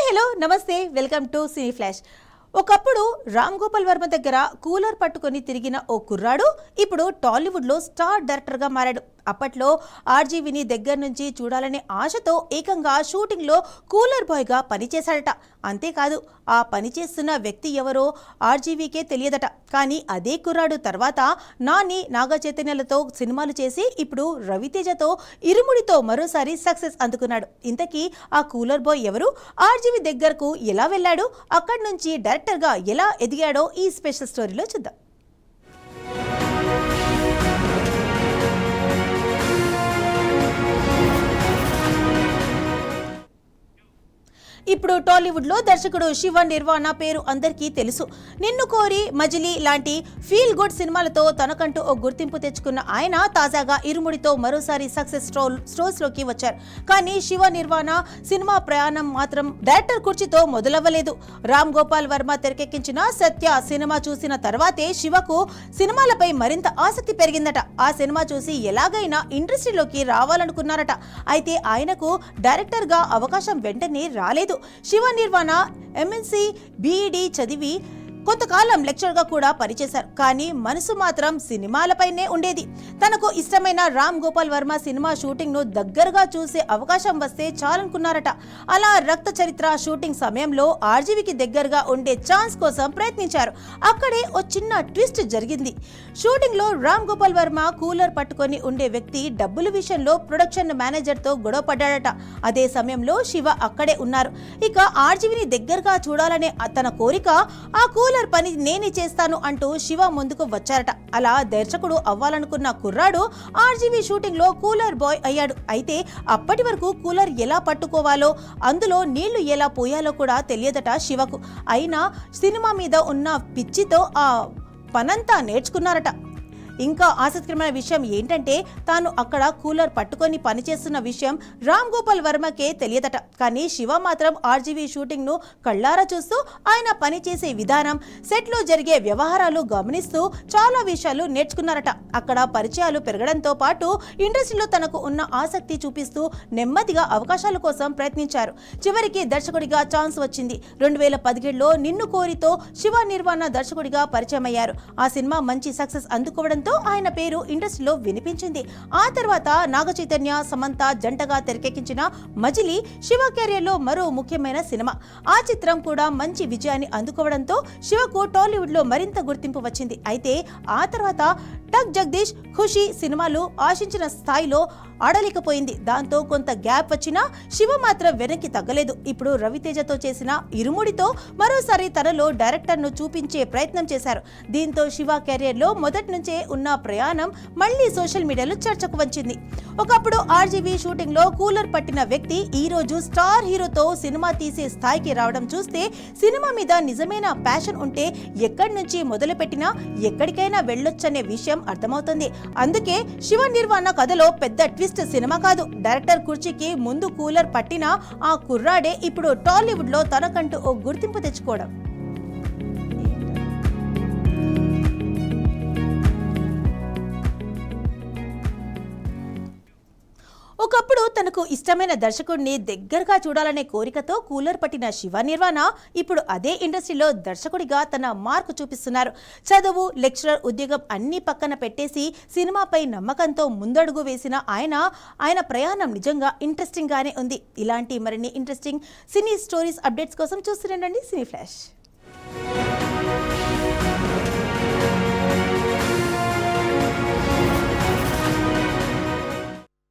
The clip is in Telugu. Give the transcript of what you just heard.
హలో నమస్తే వెల్కమ్ టు సినీ ఫ్లాష్. ఒకప్పుడు రామ్ గోపాల్ వర్మ దగ్గర కూలర్ పట్టుకొని తిరిగిన ఓ కుర్రాడు ఇప్పుడు టాలీవుడ్లో స్టార్ డైరెక్టర్గా మారాడు. అప్పట్లో ఆర్జీవీని దగ్గర నుంచి చూడాలనే ఆశతో ఏకంగా షూటింగ్లో కూలర్ బాయ్గా పనిచేశాడట. అంతేకాదు ఆ పనిచేస్తున్న వ్యక్తి ఎవరో ఆర్జీవీకే తెలియదట. కానీ అదే కుర్రాడు తర్వాత నాని, నాగ చైతన్యలతో సినిమాలు చేసి ఇప్పుడు రవితేజతో ఇరుముడితో మరోసారి సక్సెస్ అందుకున్నాడు. ఇంతకీ ఆ కూలర్ బాయ్ ఎవరు, ఆర్జీవీ దగ్గరకు ఎలా వెళ్ళాడు, అక్కడి నుంచి డైరెక్టర్గా ఎలా ఎదిగాడో ఈ స్పెషల్ స్టోరీలో చూద్దాం. ఇప్పుడు టాలీవుడ్లో దర్శకుడు శివ నిర్వాణ పేరు అందరికీ తెలుసు. నిన్ను కోరి, మజిలీ లాంటి ఫీల్ గుడ్ సినిమాలతో తనకంటూ ఓ గుర్తింపు తెచ్చుకున్న ఆయన తాజాగా ఇరుముడితో మరోసారి సక్సెస్ స్టోర్స్లోకి వచ్చారు. కానీ శివ నిర్వాణ సినిమా ప్రయాణం మాత్రం డైరెక్టర్ కుర్చీతో మొదలవ్వలేదు. రామ్ గోపాల్ వర్మ తెరకెక్కించిన సత్య సినిమా చూసిన తర్వాతే శివకు సినిమాలపై మరింత ఆసక్తి పెరిగిందట. ఆ సినిమా చూసి ఎలాగైనా ఇండస్ట్రీలోకి రావాలనుకున్నారట. అయితే ఆయనకు డైరెక్టర్గా అవకాశం వెంటనే రాలేదు. శివ నిర్వాణ ఎంఎన్సి బీఈడి చదివి కొంతకాలం లెక్చరర్గా కూడా పనిచేశారు. కానీ మనసు మాత్రం సినిమాలపైనే ఉండేది. తనకు ఇష్టమైన రామ్ గోపాల్ వర్మ సినిమా షూటింగ్ను దగ్గరగా చూసే అవకాశం వస్తే చాలనుకున్నారట. అలా రక్త చరిత్ర షూటింగ్ సమయంలో ఆర్జీవీకి దగ్గరగా ఉండే ఛాన్స్ కోసం ప్రయత్నించారు. అక్కడే ఓ చిన్న ట్విస్ట్ జరిగింది. షూటింగ్లో రామ్ గోపాల్ వర్మ కూలర్ పట్టుకొని ఉండే వ్యక్తి డబ్బుల విషయంలో ప్రొడక్షన్ మేనేజర్తో గొడవ పడ్డాడట. అదే సమయంలో శివ అక్కడే ఉన్నారు. ఇక ఆర్జీవీని దగ్గరగా చూడాలనే తన కోరిక, ఆ కూలర్ పని నేనే చేస్తాను అంటూ శివ ముందుకు వచ్చారట. అలా దర్శకుడు అవ్వాలనుకున్న కుర్రాడు ఆర్జీవీ షూటింగ్ లో కూలర్ బాయ్ అయ్యాడు. అయితే అప్పటి వరకు కూలర్ ఎలా పట్టుకోవాలో, అందులో నీళ్లు ఎలా పోయాలో కూడా తెలియదట శివకు. అయినా సినిమా మీద ఉన్న పిచ్చితో ఆ పనంతా నేర్చుకున్నారట. ఇంకా ఆసక్తికరమైన విషయం ఏంటంటే తాను అక్కడ కూలర్ పట్టుకొని పనిచేస్తున్న విషయం రామ్ గోపాల్ వర్మకే తెలియదట. కానీ శివ మాత్రం ఆర్జీవీ షూటింగ్ ను కళ్ళారా చూస్తూ ఆయన పనిచేసే విధానం, సెట్ లో జరిగే వ్యవహారాలు గమనిస్తూ చాలా విషయాలు నేర్చుకున్నారట. అక్కడ పరిచయాలు పెరగడంతో పాటు ఇండస్ట్రీలో తనకు ఉన్న ఆసక్తి చూపిస్తూ నెమ్మదిగా అవకాశాల కోసం ప్రయత్నించారు. చివరికి దర్శకుడిగా ఛాన్స్ వచ్చింది. 2017లో నిన్ను కోరితో శివ నిర్వాణ దర్శకుడిగా పరిచయం అయ్యారు. ఆ సినిమా మంచి సక్సెస్ అందుకోవడం ఆయన పేరు ఇండస్ట్రీలో వినిపించింది. ఆ తర్వాత నాగ చైతన్య, సమంత జంటగా తెరకెక్కించిన మజిలీ శివ కెరీర్ లో మరో ముఖ్యమైన సినిమా. ఆ చిత్రం కూడా మంచి విజయాన్ని అందుకోవడంతో శివకు టాలీవుడ్ లో మరింత గుర్తింపు వచ్చింది. అయితే ఆ తర్వాత టక్ జగదీష్, ఖుషి సినిమాలు ఆశించిన స్థాయిలో ఆడలేకపోయింది. దాంతో కొంత గ్యాప్ వచ్చినా శివ మాత్రం వెనక్కి తగ్గలేదు. ఇప్పుడు రవితేజతో చేసిన ఇరుముడితో మరోసారి తనలో డైరెక్టర్ను చూపించే ప్రయత్నం చేశారు. దీంతో శివ కెరీర్ లో మొదటి నుంచే ఉన్న ప్రయాణం మళ్లీ సోషల్ మీడియాలో చర్చకు వచ్చింది. ఒకప్పుడు ఆర్జీవీ షూటింగ్ లో కూలర్ పట్టిన వ్యక్తి ఈ రోజు స్టార్ హీరోతో సినిమా తీసే స్థాయికి రావడం చూస్తే సినిమా మీద నిజమైన ప్యాషన్ ఉంటే ఎక్కడి నుంచి మొదలు పెట్టినా ఎక్కడికైనా వెళ్ళొచ్చనే విషయం అర్థమవుతుంది. అందుకే శివ నిర్వాణ కథలో పెద్ద ట్విస్ట్ సినిమా కాదు, డైరెక్టర్ కుర్చీకి ముందు కూలర్ పట్టిన ఆ కుర్రాడే ఇప్పుడు టాలీవుడ్ లో తనకంటూ ఓ గుర్తింపు తెచ్చుకోవడం. ఒకప్పుడు తనకు ఇష్టమైన దర్శకుడిని దగ్గరగా చూడాలనే కోరికతో కూలర్ పట్టిన శివ నిర్వాణ ఇప్పుడు అదే ఇండస్ట్రీలో దర్శకుడిగా తన మార్కు చూపిస్తున్నారు. చదువు, లెక్చరర్ ఉద్యోగం అన్ని పక్కన పెట్టేసి సినిమాపై నమ్మకంతో ముందడుగు వేసిన ఆయన ప్రయాణం నిజంగా ఇంట్రెస్టింగ్ గానే ఉంది. ఇలాంటి మరిన్ని ఇంట్రెస్టింగ్ సినీ స్టోరీస్ అప్డేట్స్ కోసం చూస్తుండండి సినీ ఫ్లాష్.